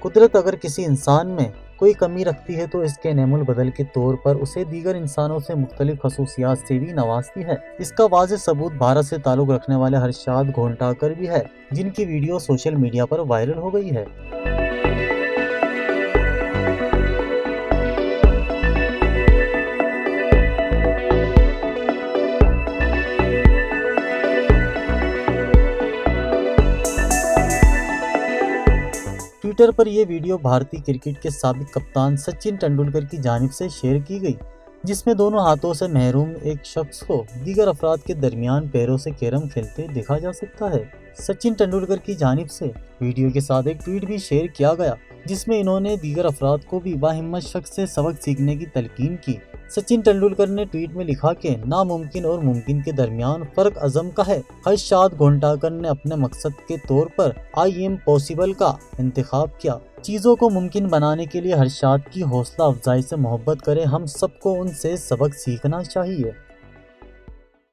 कुदरत अगर किसी इंसान में कोई कमी रखती है तो इसके नेमुल बदल के तौर पर उसे दीगर इंसानों से मुख्तलिफ खसूसियात से भी नवाजती है। इसका वाज़ेह सबूत भारत से ताल्लुक़ रखने वाले हर्षाद घोंटाकर भी है, जिनकी वीडियो सोशल मीडिया पर वायरल हो गई है। ट्विटर पर यह वीडियो भारतीय क्रिकेट के साबिक कप्तान सचिन तेंदुलकर की जानिब से शेयर की गई, जिसमें दोनों हाथों से महरूम एक शख्स को दीगर अफराद के दरमियान पैरों से कैरम खेलते देखा जा सकता है। सचिन तेंदुलकर की जानिब से वीडियो के साथ एक ट्वीट भी शेयर किया गया, जिसमें इन्होंने दीगर अफराद को भी बाहिम्मत शख्स से सबक सीखने की तलकीन की। सचिन तेंदुलकर ने ट्वीट में लिखा कि नामुमकिन और मुमकिन के दरमियान फर्क अज़म का है। हर्षाद घोंटाकर ने अपने मकसद के तौर पर आई एम पॉसिबल का इंतखाब किया। चीज़ों को मुमकिन बनाने के लिए हर्षाद की हौसला अफजाई से मोहब्बत करें, हम सबको उनसे सबक सीखना चाहिए।